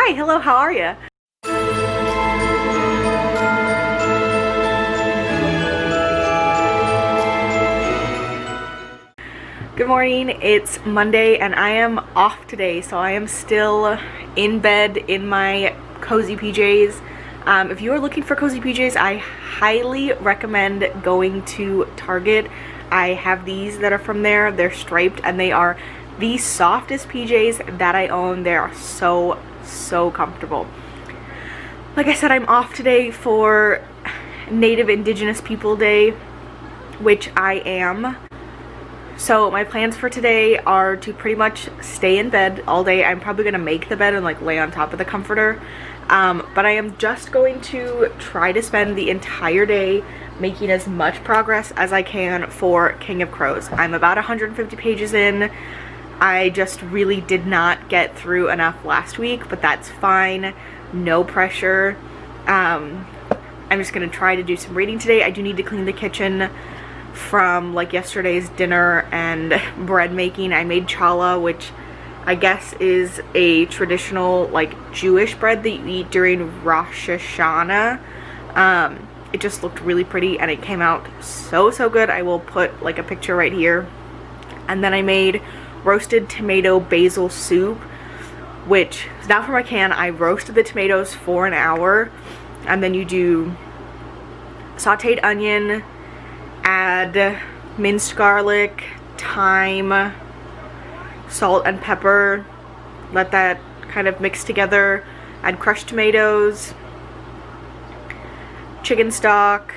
Hi, hello, how are you? Good morning, it's Monday and I am off today, so I am still in bed in my cozy PJs. If you are looking for cozy PJs, I highly recommend going to Target. I have these that are from there. They're striped and they are the softest PJs that I own. They are so comfortable. Like I said, I'm off today for Native Indigenous People Day, which I am. So my plans for today are to pretty much stay in bed all day. I'm probably gonna make the bed and like lay on top of the comforter. But I am just going to try to spend the entire day making as much progress as I can for King of Crows. I'm about 150 pages in. I just really did not get through enough last week, but that's fine. No pressure. I'm just gonna try to do some reading today. I do need to clean the kitchen from like yesterday's dinner and bread making. I made challah, which I guess is a traditional like Jewish bread that you eat during Rosh Hashanah. It just looked really pretty and it came out so good. I will put like a picture right here. And then I made roasted tomato basil soup, which is not from a can. I roasted the tomatoes for an hour, and then you do sauteed onion, add minced garlic, thyme, salt and pepper, let that kind of mix together, add crushed tomatoes, chicken stock,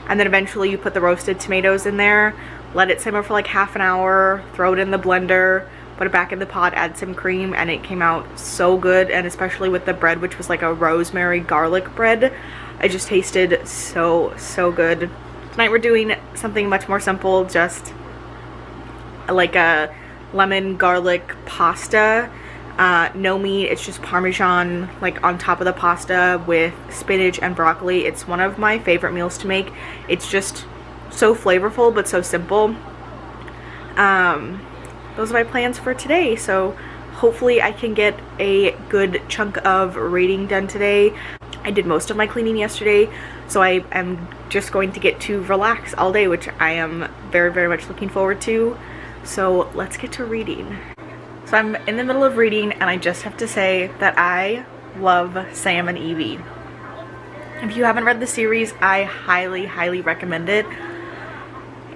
and then eventually you put the roasted tomatoes in there, let it simmer for like half an hour, throw it in the blender, put it back in the pot, add some cream, and it came out so good. And especially with the bread, which was like a rosemary garlic bread, it just tasted so good. Tonight we're doing something much more simple, just like a lemon garlic pasta. No meat, it's just Parmesan like on top of the pasta with spinach and broccoli. It's one of my favorite meals to make. It's just so flavorful but so simple. Those are my plans for today, so hopefully I can get a good chunk of reading done today. I did most of my cleaning yesterday, so I am just going to get to relax all day, which I am very much looking forward to. So let's get to reading. So I'm in the middle of reading and I just have to say that I love Sam and Evie. If you haven't read the series, I highly recommend it.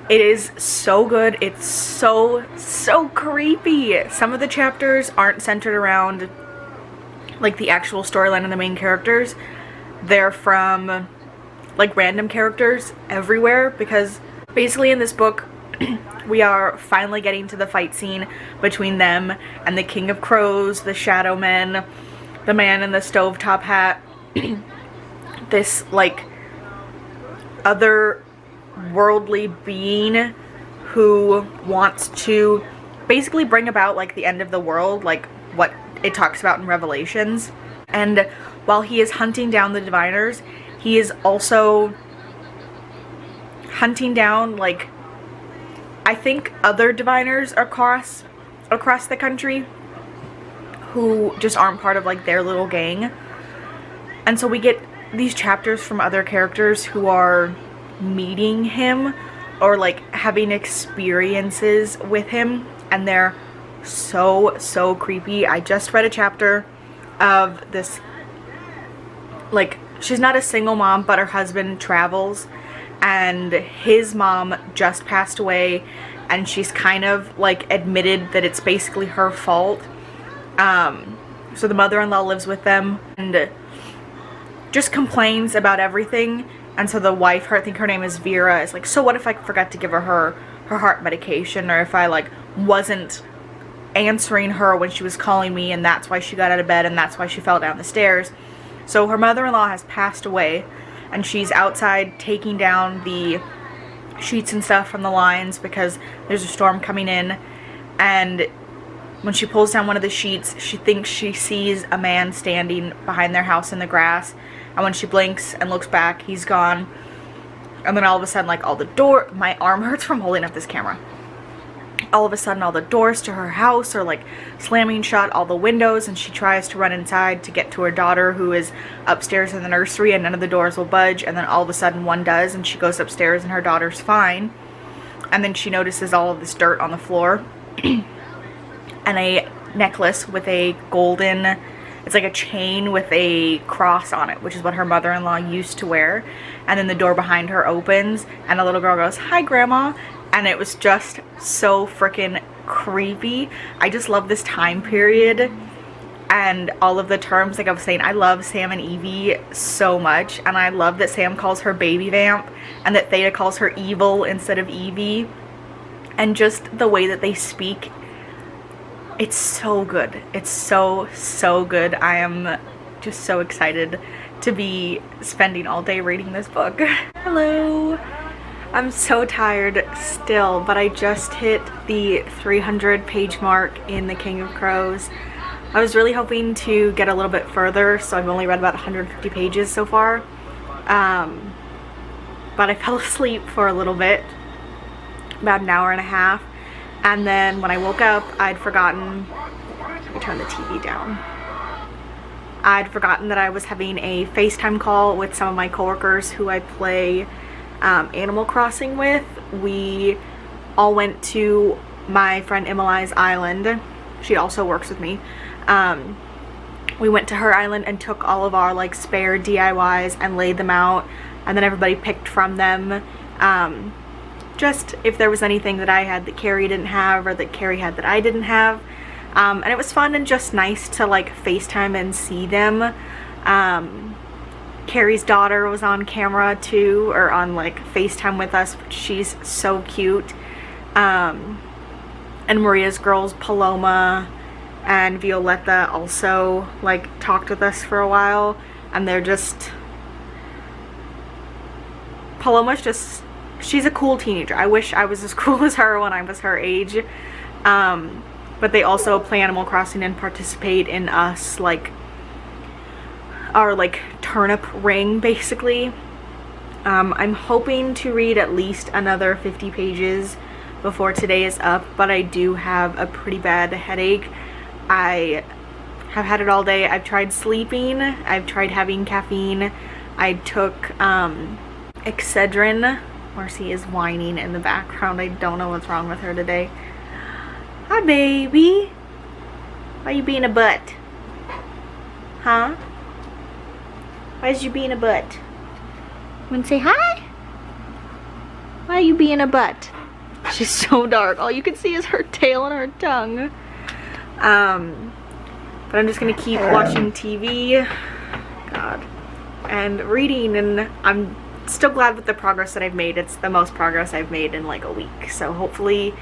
It is so good. It's so creepy. Some of the chapters aren't centered around like the actual storyline of the main characters. They're from like random characters everywhere, because basically in this book we are finally getting to the fight scene between them and the King of Crows, the Shadow Men, the man in the stovetop hat, this like other worldly being who wants to basically bring about like the end of the world, like what it talks about in Revelations. And while he is hunting down the diviners, he is also hunting down like I think other diviners across the country who just aren't part of like their little gang. And so we get these chapters from other characters who are meeting him or like having experiences with him, and they're so creepy. I just read a chapter of this, like, she's not a single mom, but her husband travels and his mom just passed away, and she's kind of like admitted that it's basically her fault. So the mother-in-law lives with them and just complains about everything. And so the wife, I think her name is Vera, is like, so what if I forgot to give her heart medication, or if I like wasn't answering her when she was calling me and that's why she got out of bed and that's why she fell down the stairs. So her mother-in-law has passed away and she's outside taking down the sheets and stuff from the lines because there's a storm coming in. And when she pulls down one of the sheets, she thinks she sees a man standing behind their house in the grass. And when she blinks and looks back, he's gone. And then all of a sudden, like, all the door... My arm hurts from holding up this camera. all of a sudden all the doors to her house are like slamming shut, all the windows, and she tries to run inside to get to her daughter who is upstairs in the nursery, and none of the doors will budge, and then all of a sudden one does, and she goes upstairs and her daughter's fine. And then she notices all of this dirt on the floor and a necklace with a golden, it's like a chain with a cross on it, which is what her mother-in-law used to wear. And then the door behind her opens and the little girl goes, "Hi, Grandma." And it was just so freaking creepy. I just love this time period and all of the terms. Like I was saying, I love Sam and Evie so much, and I love that Sam calls her baby vamp and that Theta calls her evil instead of Evie, and just the way that they speak, it's so good. It's so good. I am just so excited to be spending all day reading this book. Hello. I'm so tired still, but I just hit the 300 page mark in The King of Crows. I was really hoping to get a little bit further, so I've only read about 150 pages so far. But I fell asleep for a little bit, about an hour and a half, and then when I woke up, I'd forgotten, let me turn the TV down. I'd forgotten that I was having a FaceTime call with some of my coworkers who I play Animal Crossing with. We all went to my friend Emily's island. She also works with me. We went to her island and took all of our like spare DIYs and laid them out, and then everybody picked from them. Just if there was anything that I had that Carrie didn't have, or that Carrie had that I didn't have. And it was fun and just nice to like FaceTime and see them. Carrie's daughter was on camera too, or on like FaceTime with us. She's so cute. And Maria's girls, Paloma and Violetta, also like talked with us for a while, and they're just, Paloma's just, she's a cool teenager. I wish I was as cool as her when I was her age. But they also play Animal Crossing and participate in us, like our like turnip ring basically. I'm hoping to read at least another 50 pages before today is up, but I do have a pretty bad headache. I have had it all day. I've tried sleeping, I've tried having caffeine. I took Excedrin. Marcy is whining in the background. I don't know what's wrong with her today. Hi, baby. Why you being a butt? Huh? Why's you being a butt? Wanna say hi? Why are you being a butt? She's so dark. All you can see is her tail and her tongue. But I'm just gonna keep watching TV, God, and reading, and I'm still glad with the progress that I've made. It's the most progress I've made in like a week. So hopefully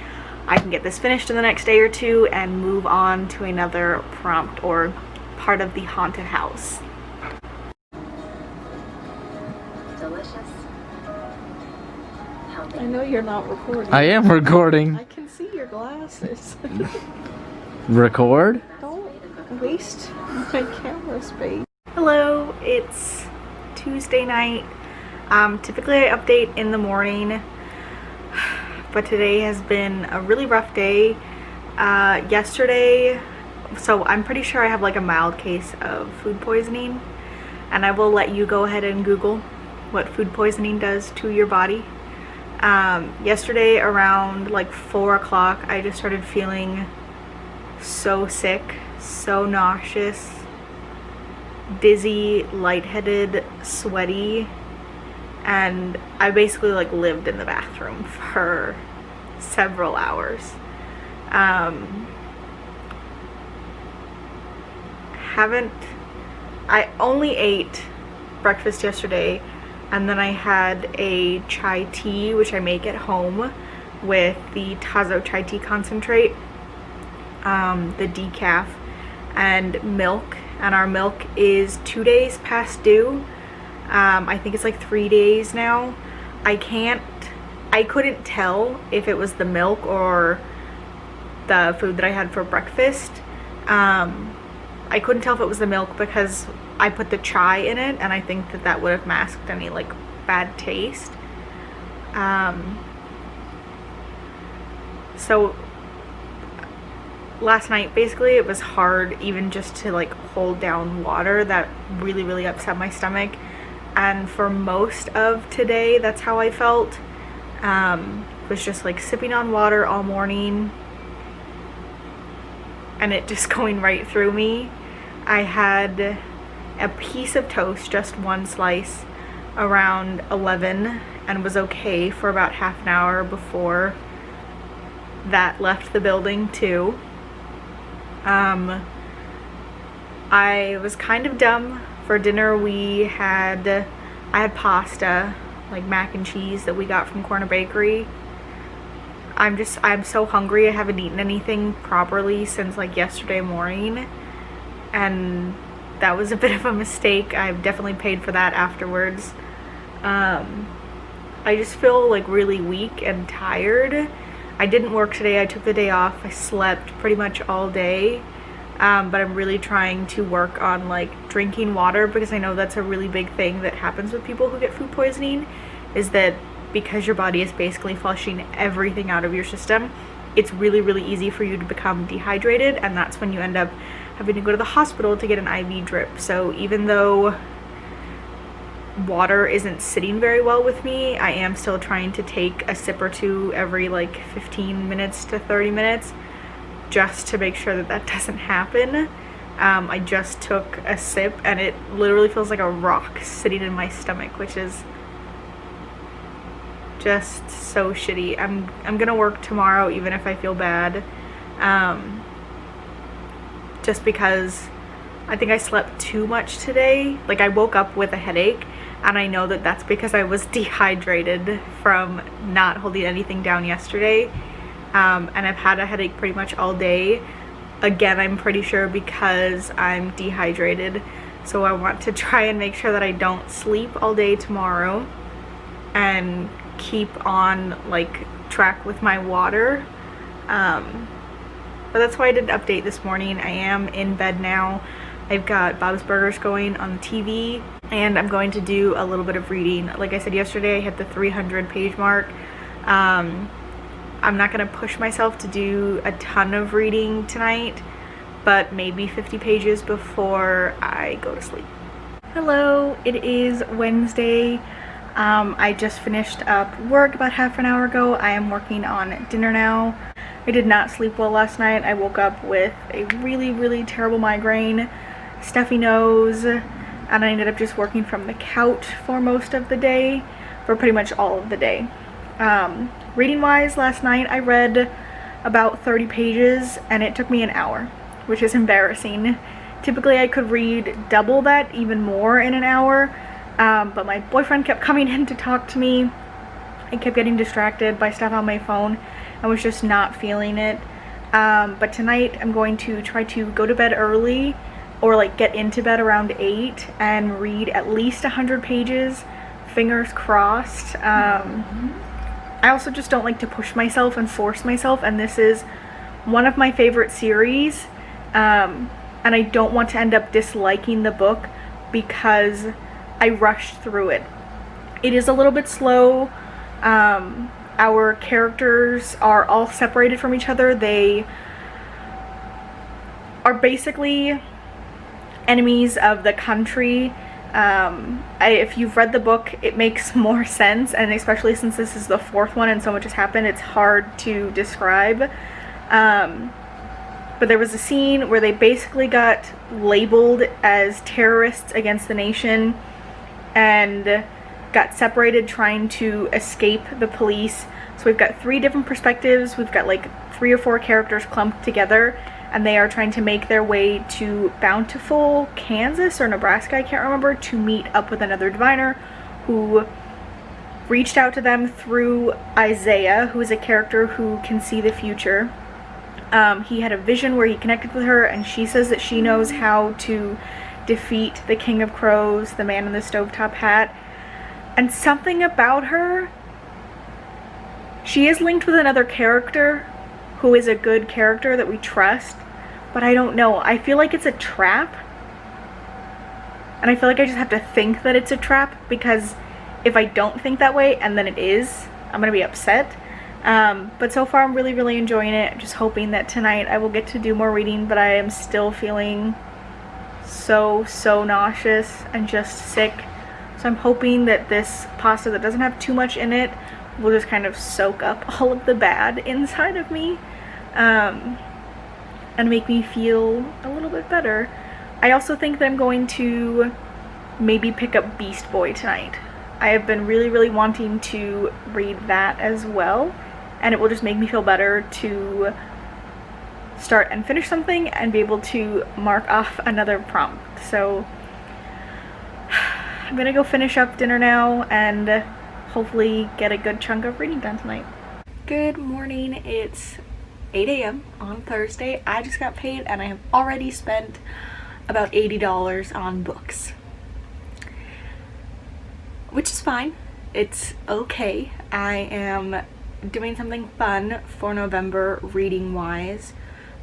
I can get this finished in the next day or two and move on to another prompt or part of the haunted house. Delicious. Healthy. I know you're not recording. I am recording. I can see your glasses. Record? Don't waste my camera space. Hello, it's Tuesday night. Typically I update in the morning, but today has been a really rough day. Yesterday, so I'm pretty sure I have like a mild case of food poisoning, and I will let you go ahead and Google what food poisoning does to your body. Yesterday around like 4 o'clock, I just started feeling so sick, so nauseous, dizzy, lightheaded, sweaty, and I basically like lived in the bathroom for several hours. I only ate breakfast yesterday, and then I had a chai tea, which I make at home with the Tazo chai tea concentrate, the decaf, and milk. And our milk is 2 days past due. I think it's like 3 days now. I couldn't tell if it was the milk or the food that I had for breakfast. I couldn't tell if it was the milk because I put the chai in it, and I think that that would have masked any like bad taste. So last night basically it was hard even just to like hold down water. That really upset my stomach, and for most of today that's how I felt. Was just like sipping on water all morning and it just going right through me. I had a piece of toast, just one slice, around 11 and was okay for about half an hour before that left the building too. I was kind of dumb. For dinner I had pasta, like mac and cheese that we got from Corner Bakery. I'm so hungry. I haven't eaten anything properly since like yesterday morning, and that was a bit of a mistake. I've definitely paid for that afterwards. I just feel like really weak and tired. I didn't work today. I took the day off. I slept pretty much all day. But I'm really trying to work on like drinking water, because I know that's a really big thing that happens with people who get food poisoning, is that because your body is basically flushing everything out of your system, it's really easy for you to become dehydrated, and that's when you end up having to go to the hospital to get an IV drip. So even though water isn't sitting very well with me, I am still trying to take a sip or two every like 15 minutes to 30 minutes just to make sure that that doesn't happen. I just took a sip and it literally feels like a rock sitting in my stomach, which is just so shitty. I'm gonna work tomorrow even if I feel bad, just because I think I slept too much today. Like, I woke up with a headache, and I know that that's because I was dehydrated from not holding anything down yesterday. And I've had a headache pretty much all day. Again, I'm pretty sure because I'm dehydrated. So I want to try and make sure that I don't sleep all day tomorrow and keep on like track with my water. But that's why I did an update this morning. I am in bed now. I've got Bob's Burgers going on the TV, and I'm going to do a little bit of reading. Like I said yesterday, I hit the 300 page mark. I'm not going to push myself to do a ton of reading tonight, but maybe 50 pages before I go to sleep. Hello, it is Wednesday. I just finished up work about half an hour ago. I am working on dinner now. I did not sleep well last night. I woke up with a really terrible migraine, stuffy nose, and I ended up just working from the couch for most of the day, for pretty much all of the day. Reading wise, last night I read about 30 pages and it took me an hour, which is embarrassing. Typically I could read double that, even more, in an hour, but my boyfriend kept coming in to talk to me. I kept getting distracted by stuff on my phone and was just not feeling it. But tonight I'm going to try to go to bed early, or like get into bed around 8 and read at least 100 pages, fingers crossed. I also just don't like to push myself and force myself, and this is one of my favorite series, and I don't want to end up disliking the book because I rushed through it. It is a little bit slow. Our characters are all separated from each other. They are basically enemies of the country. If you've read the book, it makes more sense, and especially since this is the fourth one and so much has happened, it's hard to describe. But there was a scene where they basically got labeled as terrorists against the nation and got separated trying to escape the police. So we've got 3 different perspectives. We've got like 3 or 4 characters clumped together, and they are trying to make their way to Bountiful, Kansas or Nebraska, I can't remember, to meet up with another diviner who reached out to them through Isaiah, who is a character who can see the future. He had a vision where he connected with her, and she says that she knows how to defeat the King of Crows, the man in the stovetop hat. And something about her, she is linked with another character who is a good character that we trust, but I don't know. I feel like it's a trap, and I feel like I just have to think that it's a trap, because if I don't think that way and then it is, I'm gonna be upset. But so far I'm really, really enjoying it. Just hoping that tonight I will get to do more reading, but I am still feeling so nauseous and just sick. So I'm hoping that this pasta that doesn't have too much in it will just kind of soak up all of the bad inside of me, and make me feel a little bit better. I also think that I'm going to maybe pick up Beast Boy tonight. I have been really, really wanting to read that as well, and it will just make me feel better to start and finish something and be able to mark off another prompt. So I'm gonna go finish up dinner now and hopefully get a good chunk of reading done tonight. Good morning, it's 8 a.m. on Thursday. I just got paid and I have already spent about $80 on books, which is fine. It's okay. I am doing something fun for November reading wise.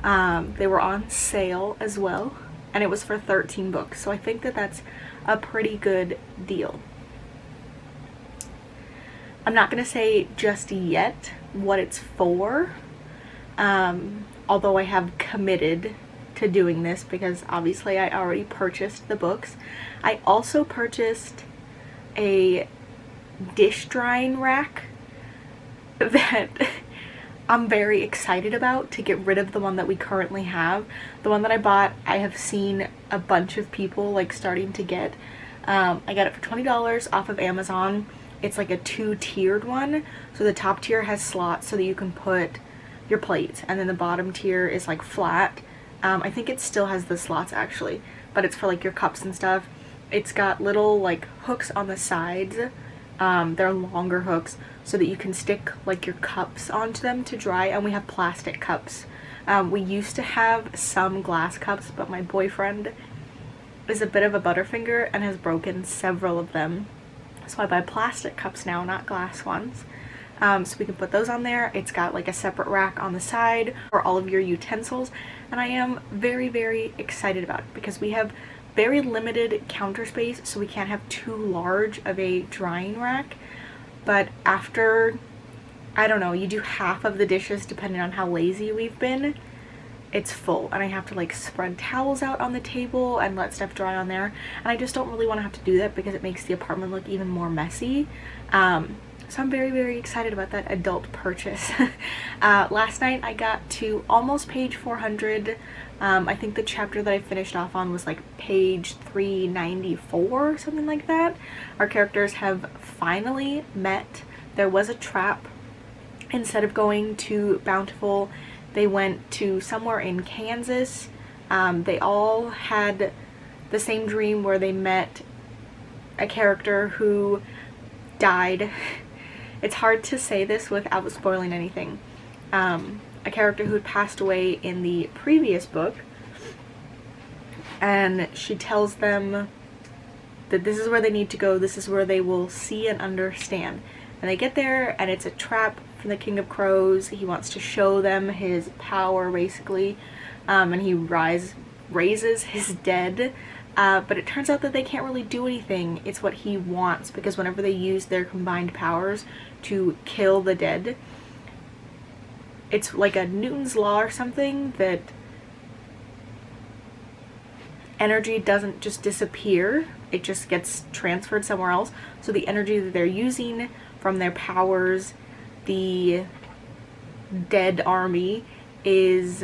They were on sale as well, and it was for 13 books, so I think that that's a pretty good deal. I'm not gonna say just yet what it's for, although I have committed to doing this because obviously I already purchased the books. I also purchased a dish drying rack that I'm very excited about, to get rid of the one that we currently have. The one that I bought, I have seen a bunch of people like starting to get. I got it for $20 off of Amazon. It's like a 2-tiered one. So the top tier has slots so that you can put your plates, and then the bottom tier is like flat. I think it still has the slots actually, but it's for like your cups and stuff. It's got little like hooks on the sides. They're longer hooks so that you can stick like your cups onto them to dry, and we have plastic cups. We used to have some glass cups, but my boyfriend is a bit of a butterfinger and has broken several of them. So I buy plastic cups now, not glass ones. So we can put those on there. It's got like a separate rack on the side for all of your utensils, and I am very, very excited about it because we have very limited counter space, so we can't have too large of a drying rack. But after, I don't know, you do half of the dishes depending on how lazy we've been, it's full, and I have to like spread towels out on the table and let stuff dry on there, and I just don't really want to have to do that because it makes the apartment look even more messy. So I'm very, very excited about that adult purchase. Last night I got to almost page 400. I think the chapter that I finished off on was like page 394 or something like that. Our characters have finally met. There was a trap. Instead of going to Bountiful, they went to somewhere in Kansas. They all had the same dream where they met a character who died. It's hard to say this without spoiling anything. A character who had passed away in the previous book, and she tells them that this is where they need to go, this is where they will see and understand. And they get there, and it's a trap from the King of Crows. He wants to show them his power, basically, and he raises his dead. But it turns out that they can't really do anything. It's what he wants, because whenever they use their combined powers to kill the dead, it's like a Newton's law or something, that energy doesn't just disappear, it just gets transferred somewhere else. So the energy that they're using from their powers, the dead army is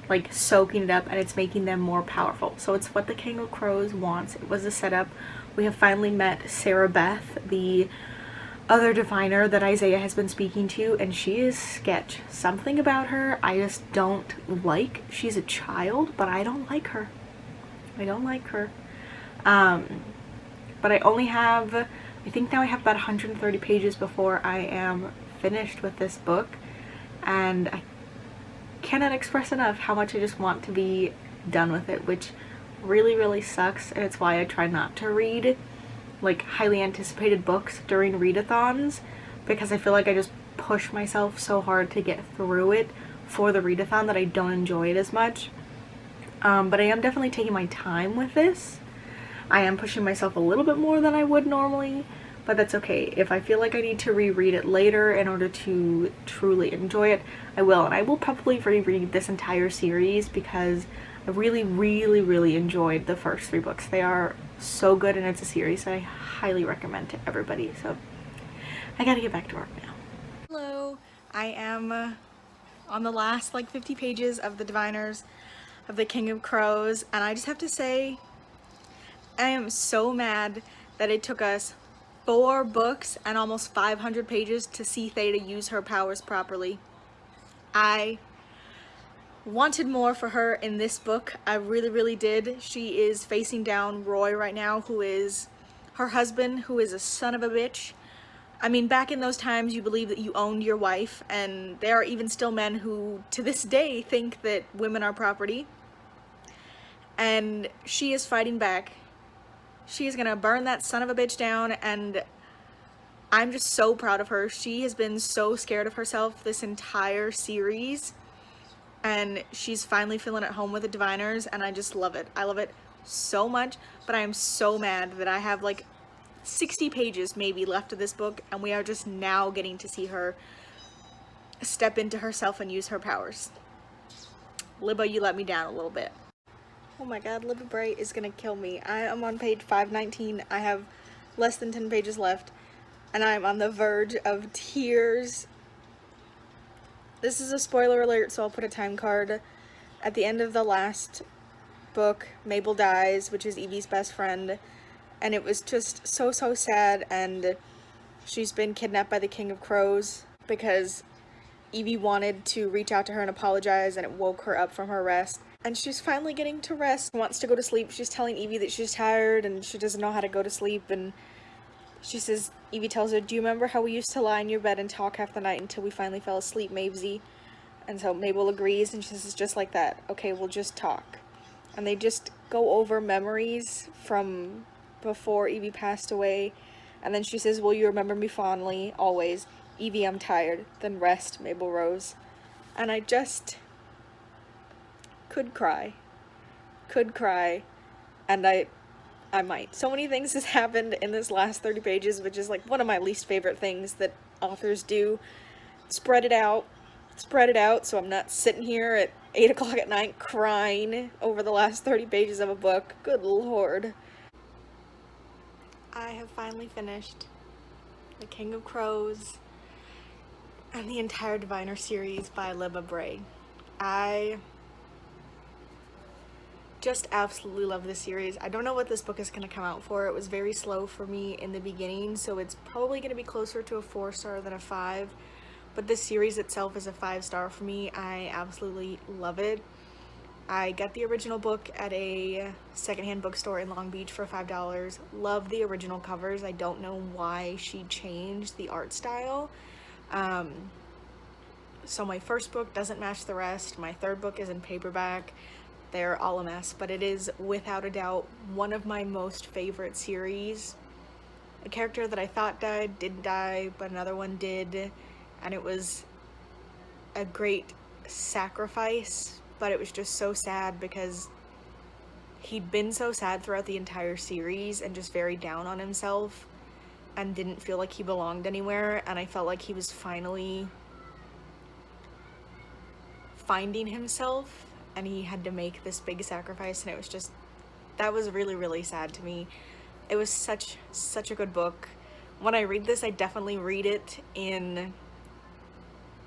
like soaking it up, and it's making them more powerful. So it's what the King of Crows wants. It was a setup. We have finally met Sarah Beth, the other diviner that Isaiah has been speaking to, and she is sketch. Something about her I just don't like. She's a child, but I don't like her. I don't like her. But I only have, I think now I have about 130 pages before I am finished with this book, and I cannot express enough how much I just want to be done with it, which really, really sucks, and it's why I try not to read like highly anticipated books during readathons, because I feel like I just push myself so hard to get through it for the readathon that I don't enjoy it as much. But I am definitely taking my time with this. I am pushing myself a little bit more than I would normally, but that's okay. If I feel like I need to reread it later in order to truly enjoy it, I will. And I will probably reread this entire series because I really, really, really enjoyed the first 3 books. They are so good, and it's a series that I highly recommend to everybody. So I gotta get back to work now. Hello, I am on the last like 50 pages of the Diviners of the King of Crows, and I just have to say I am so mad that it took us 4 books and almost 500 pages to see Theta use her powers properly. I wanted more for her in this book. I really, really did. She is facing down Roy right now, who is her husband, who is a son of a bitch. I mean, back in those times, you believed that you owned your wife, and there are even still men who, to this day, think that women are property. And she is fighting back. She is gonna burn that son of a bitch down, and I'm just so proud of her. She has been so scared of herself this entire series, and she's finally feeling at home with the Diviners, and I just love it. I love it so much, but I am so mad that I have like 60 pages maybe left of this book, and we are just now getting to see her step into herself and use her powers. Libba, you let me down a little bit. Oh my god, Libba Bray is gonna kill me. I am on page 519. I have less than 10 pages left, and I'm on the verge of tears. This is a spoiler alert, so I'll put a time card. At the end of the last book, Mabel dies, which is Evie's best friend, and it was just so, so sad, and she's been kidnapped by the King of Crows because Evie wanted to reach out to her and apologize, and it woke her up from her rest. And she's finally getting to rest, wants to go to sleep. She's telling Evie that she's tired and she doesn't know how to go to sleep, and she says, Evie tells her, do you remember how we used to lie in your bed and talk half the night until we finally fell asleep, Mabesy? And so Mabel agrees, and she says, just like that. Okay, we'll just talk. And they just go over memories from before Evie passed away. And then she says, will you remember me fondly, always? Evie, I'm tired. Then rest, Mabel rose. And I just could cry, and I might. So many things has happened in this last 30 pages, which is like one of my least favorite things that authors do. Spread it out, so I'm not sitting here at 8 o'clock at night crying over the last 30 pages of a book. Good lord. I have finally finished The King of Crows and the entire Diviner series by Libba Bray. I just absolutely love this series. I don't know what this book is going to come out for. It was very slow for me in the beginning, so it's probably going to be closer to a 4-star than a 5. But this series itself is a 5-star for me. I absolutely love it. I got the original book at a secondhand bookstore in Long Beach for $5. Love the original covers. I don't know why she changed the art style. So my first book doesn't match the rest. My third book is in paperback. They're all a mess, but it is without a doubt one of my most favorite series. A character that I thought died didn't die, but another one did, and it was a great sacrifice, but it was just so sad because he'd been so sad throughout the entire series and just very down on himself and didn't feel like he belonged anywhere, and I felt like he was finally finding himself, and he had to make this big sacrifice, and it was just, that was really, really sad to me. It was such a good book. When I read this, I definitely read it in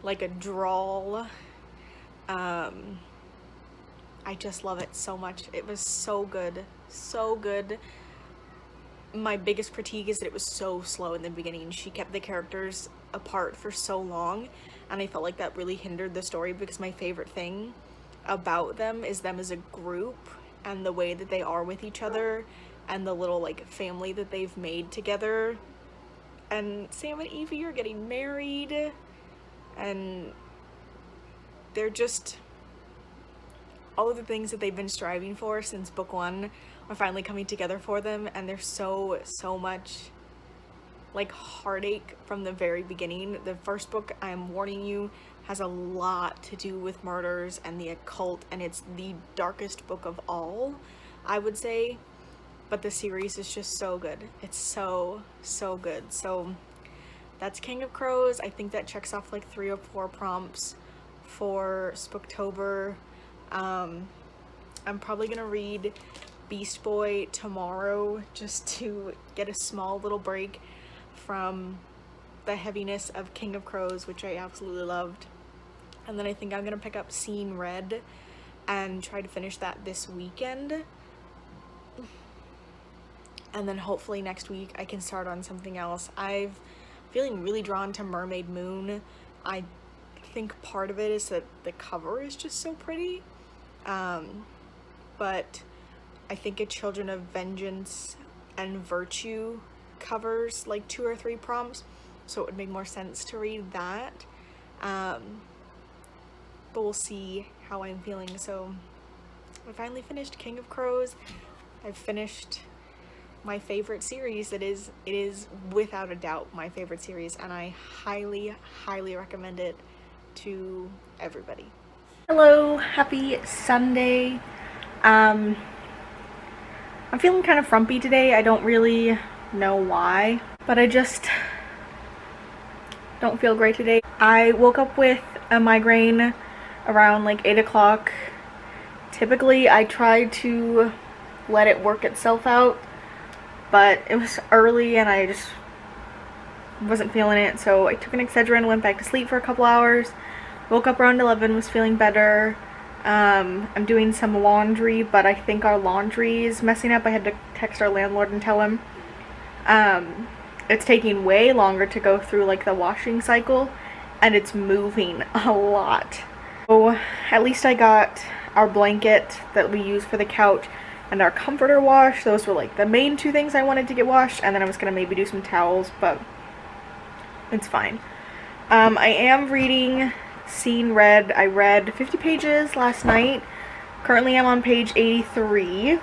like a drawl. I just love it so much. It was so good, so good. My biggest critique is that it was so slow in the beginning. She kept the characters apart for so long, and I felt like that really hindered the story, because my favorite thing about them is them as a group and the way that they are with each other and the little like family that they've made together. And Sam and Evie are getting married, and they're just, all of the things that they've been striving for since book 1 are finally coming together for them, and there's so much like heartache from the very beginning. The first book, I'm warning you, has a lot to do with murders and the occult, and it's the darkest book of all, I would say. but the series is just so good. It's so good. So that's King of Crows. I think that checks off like 3 or 4 prompts for Spooktober. I'm probably gonna read Beast Boy tomorrow just to get a small little break from the heaviness of King of Crows, which I absolutely loved. And then I think I'm gonna pick up Seeing Red and try to finish that this weekend. And then hopefully next week I can start on something else. I'm feeling really drawn to Mermaid Moon. I think part of it is that the cover is just so pretty. But I think a Children of Vengeance and Virtue covers like 2 or 3 prompts, so it would make more sense to read that. But we'll see how I'm feeling. So I finally finished King of Crows. I've finished my favorite series. It is without a doubt my favorite series, and I highly recommend it to everybody. Hello, happy Sunday. I'm feeling kind of frumpy today. I don't really know why, but I just don't feel great today. I woke up with a migraine around like 8 o'clock. Typically I try to let it work itself out, but it was early and I just wasn't feeling it, so I took an Excedrin, went back to sleep for a couple hours, woke up around 11, was feeling better. I'm doing some laundry, but I think our laundry is messing up. I had to text our landlord and tell him it's taking way longer to go through like the washing cycle, and it's moving a lot. So at least I got our blanket that we use for the couch and our comforter wash. Those were like the main 2 things I wanted to get washed, and then I was gonna maybe do some towels, but it's fine. I am reading Seeing Red. I read 50 pages last night. Currently I'm on page 83,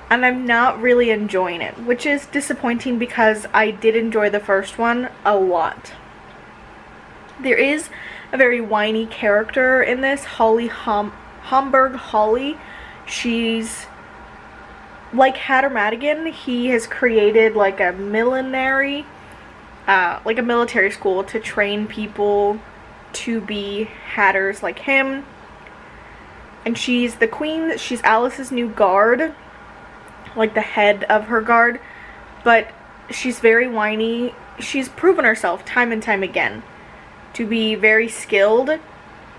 and I'm not really enjoying it, which is disappointing because I did enjoy the first one a lot. There is a very whiny character in this, Holly Homburg Holly. She's like Hatter Madigan. He has created like a military school to train people to be hatters like him, and she's the queen. She's Alice's new guard, like the head of her guard, but she's very whiny. She's proven herself time and time again to be very skilled,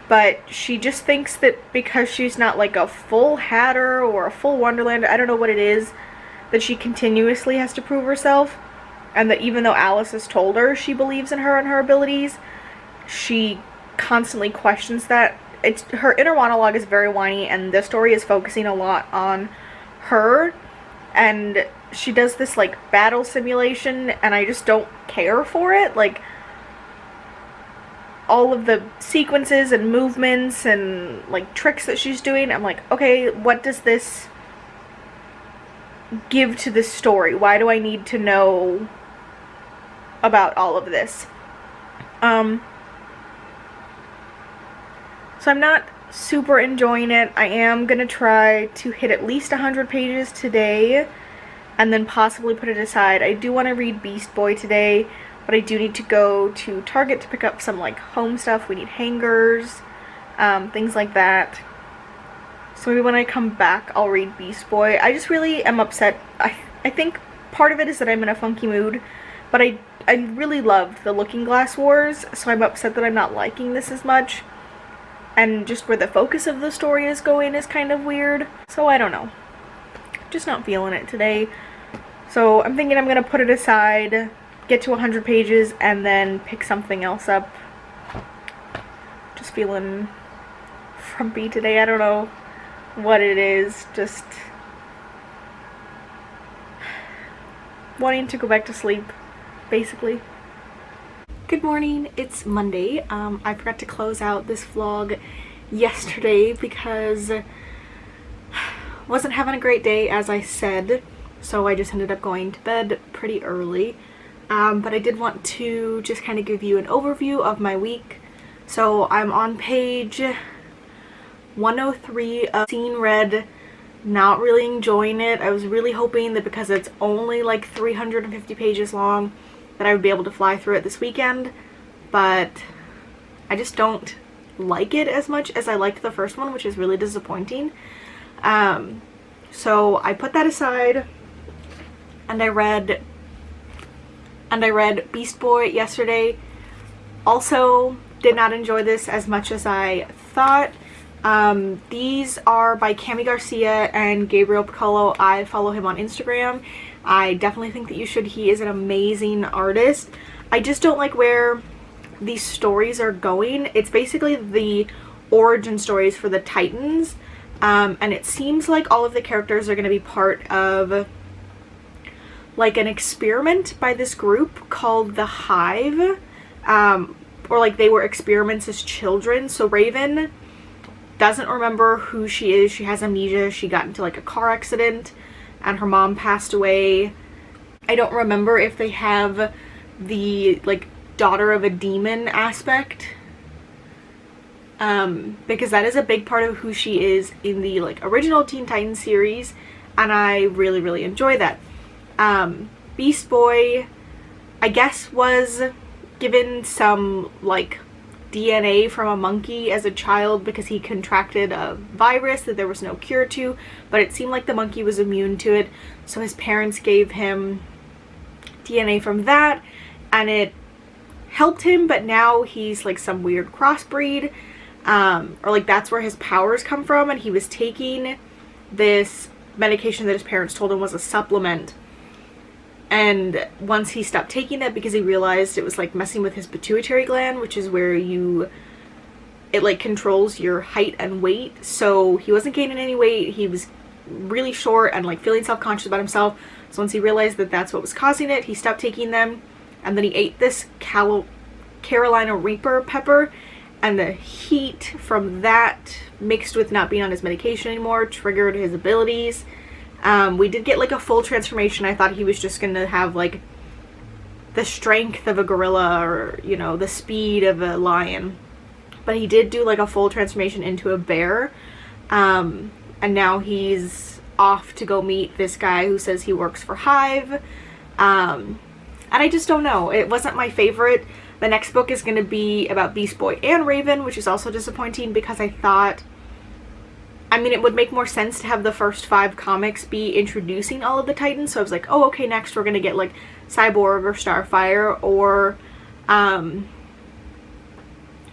but she just thinks that because she's not like a full hatter or a full Wonderlander, I don't know what it is, that she continuously has to prove herself, and that even though Alice has told her she believes in her and her abilities, she constantly questions that. It's her inner monologue is very whiny, and the story is focusing a lot on her, and she does this like battle simulation, and I just don't care for it. Like all of the sequences and movements and like tricks that she's doing, I'm like, okay, what does this give to this story? Why do I need to know about all of this? So I'm not super enjoying it. I am gonna try to hit at least 100 pages today and then possibly put it aside. I do want to read Beast Boy today, but I do need to go to Target to pick up some like home stuff. We need hangers, things like that. So maybe when I come back I'll read Beast Boy. I just really am upset. I think part of it is that I'm in a funky mood, but I really loved the Looking Glass Wars, so I'm upset that I'm not liking this as much. And just where the focus of the story is going is kind of weird. So I don't know. Just not feeling it today. So I'm thinking I'm going to put it aside, get to 100 pages, and then pick something else up. Just feeling frumpy today. I don't know what it is. Just wanting to go back to sleep, basically. Good morning, it's Monday. I forgot to close out this vlog yesterday because I wasn't having a great day, as I said, so I just ended up going to bed pretty early. But I did want to just kind of give you an overview of my week. So I'm on page 103 of Seeing Red. not really enjoying it. I was really hoping that because it's only like 350 pages long that I would be able to fly through it this weekend, but I just don't like it as much as I liked the first one, which is really disappointing. So I put that aside, and I read Beast Boy yesterday. Also did not enjoy this as much as I thought. These are by Cami Garcia and Gabriel Piccolo. I follow him on Instagram. I definitely think that you should. He is an amazing artist. I just don't like where these stories are going. It's basically the origin stories for the Titans, and it seems like all of the characters are going to be part of like an experiment by this group called the Hive, or like they were experiments as children. So Raven doesn't remember who she is. She has amnesia. She got into like a car accident and her mom passed away. I don't remember if they have the like daughter of a demon aspect, because that is a big part of who she is in the like original Teen Titans series, and I really enjoy that. Beast Boy, I guess, was given some like DNA from a monkey as a child because he contracted a virus that there was no cure to, but it seemed like the monkey was immune to it, so his parents gave him DNA from that and it helped him, but now he's like some weird crossbreed, or like that's where his powers come from, and he was taking this medication that his parents told him was a supplement. And once he stopped taking it because he realized it was like messing with his pituitary gland, which is where it like controls your height and weight. So he wasn't gaining any weight. He was really short and like feeling self-conscious about himself. So once he realized that that's what was causing it, he stopped taking them. And then he ate this Carolina Reaper pepper, and the heat from that mixed with not being on his medication anymore triggered his abilities. We did get like a full transformation. I thought he was just gonna have like the strength of a gorilla or, you know, the speed of a lion, but he did do like a full transformation into a bear, and now he's off to go meet this guy who says he works for Hive, and I just don't know. It wasn't my favorite. The next book is going to be about Beast Boy and Raven, which is also disappointing because I thought, I mean, it would make more sense to have the first 5 comics be introducing all of the Titans. So I was like, oh, okay, next we're going to get like Cyborg or Starfire or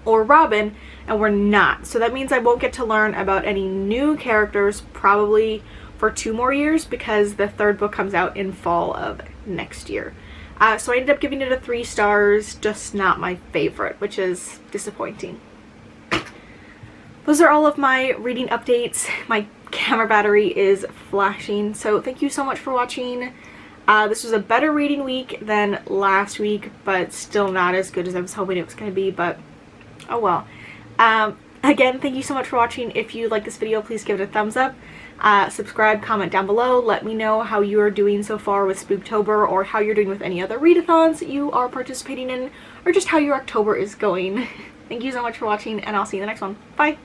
Robin, and we're not. So that means I won't get to learn about any new characters probably for 2 more years because the 3rd book comes out in fall of next year. So I ended up giving it a 3 stars, just not my favorite, which is disappointing. Those are all of my reading updates. My camera battery is flashing, so thank you so much for watching. This was a better reading week than last week, but still not as good as I was hoping it was going to be, but oh well. Again, thank you so much for watching. If you like this video, please give it a thumbs up. Subscribe, comment down below. Let me know how you are doing so far with Spooktober, or how you're doing with any other readathons that you are participating in, or just how your October is going. Thank you so much for watching, and I'll see you in the next one. Bye!